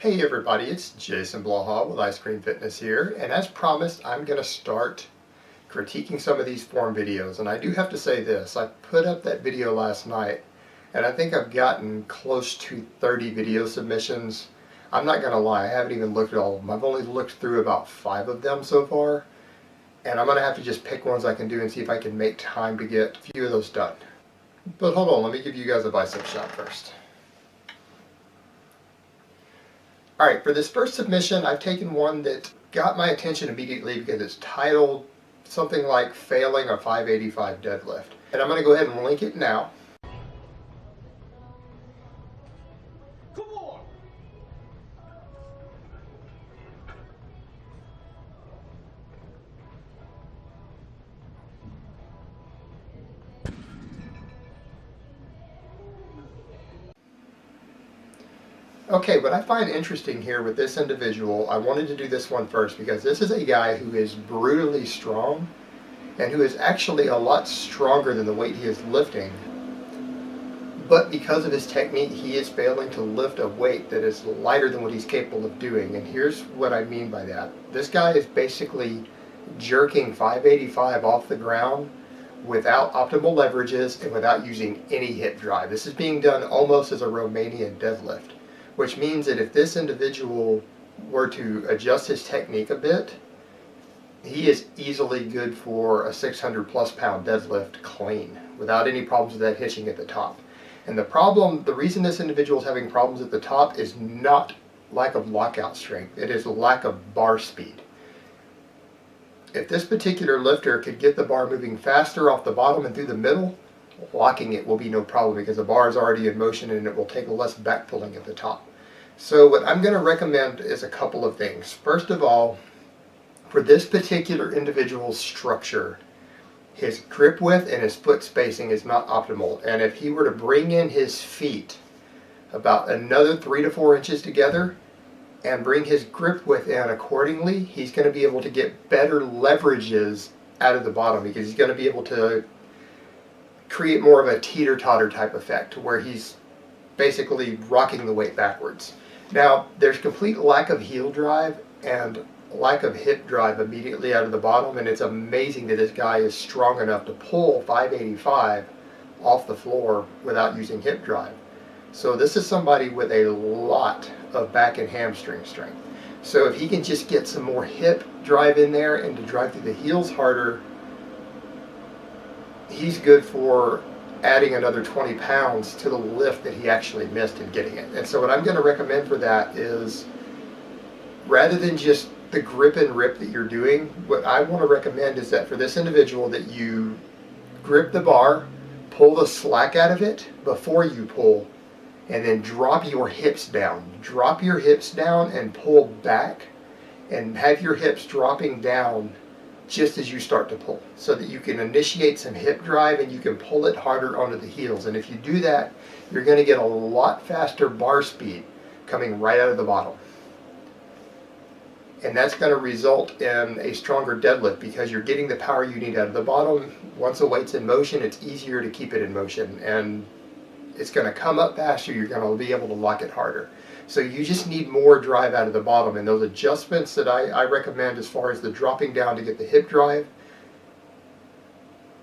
Hey everybody, it's Jason Blaha with Ice Cream Fitness here, and as promised, I'm going to start critiquing some of these form videos. And I do have to say this, I put up that video last night, and I think I've gotten close to 30 video submissions. I'm not going to lie, I haven't even looked at all of them. I've only looked through about 5 of them so far, and I'm going to have to just pick ones I can do and see if I can make time to get a few of those done. But hold on, let me give you guys a bicep shot first. Alright, for this first submission, I've taken one that got my attention immediately because it's titled something like Failing a 585 Deadlift. And I'm going to go ahead and link it now. Come on! Okay, what I find interesting here with this individual, I wanted to do this one first because this is a guy who is brutally strong and who is actually a lot stronger than the weight he is lifting. But because of his technique, he is failing to lift a weight that is lighter than what he's capable of doing. And here's what I mean by that. This guy is basically jerking 585 off the ground without optimal leverages and without using any hip drive. This is being done almost as a Romanian deadlift, which means that if this individual were to adjust his technique a bit, he is easily good for a 600 plus pound deadlift clean without any problems with that hitching at the top. And the reason this individual is having problems at the top is not lack of lockout strength, it is lack of bar speed. If this particular lifter could get the bar moving faster off the bottom and through the middle, locking it will be no problem because the bar is already in motion and it will take less back pulling at the top. So what I'm going to recommend is a couple of things. First of all, for this particular individual's structure, his grip width and his foot spacing is not optimal. And if he were to bring in his feet about another 3 to 4 inches together and bring his grip width in accordingly, he's going to be able to get better leverages out of the bottom because he's going to be able to create more of a teeter-totter type effect where he's basically rocking the weight backwards. Now, there's complete lack of heel drive and lack of hip drive immediately out of the bottom, and it's amazing that this guy is strong enough to pull 585 off the floor without using hip drive. So this is somebody with a lot of back and hamstring strength. So if he can just get some more hip drive in there and to drive through the heels harder, he's good for adding another 20 pounds to the lift that he actually missed in getting it. And so what I'm going to recommend for that is, rather than just the grip and rip that you're doing, what I want to recommend is that for this individual that you grip the bar, pull the slack out of it before you pull, and then drop your hips down. Drop your hips down and pull back, and have your hips dropping down just as you start to pull, so that you can initiate some hip drive and you can pull it harder onto the heels. And if you do that, you're going to get a lot faster bar speed coming right out of the bottom. And that's going to result in a stronger deadlift because you're getting the power you need out of the bottom. Once the weight's in motion, it's easier to keep it in motion, and it's going to come up faster. You're going to be able to lock it harder. So you just need more drive out of the bottom, and those adjustments that I recommend as far as the dropping down to get the hip drive.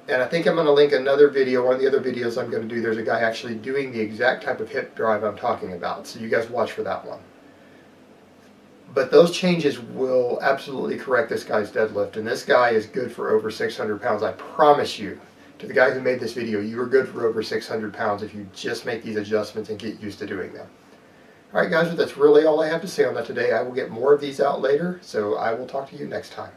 And I think I'm going to link another video, one of the other videos I'm going to do. There's a guy actually doing the exact type of hip drive I'm talking about, so you guys watch for that one. But those changes will absolutely correct this guy's deadlift, and this guy is good for over 600 pounds. I promise you, to the guy who made this video, you are good for over 600 pounds if you just make these adjustments and get used to doing them. Alright guys, that's really all I have to say on that today. I will get more of these out later, so I will talk to you next time.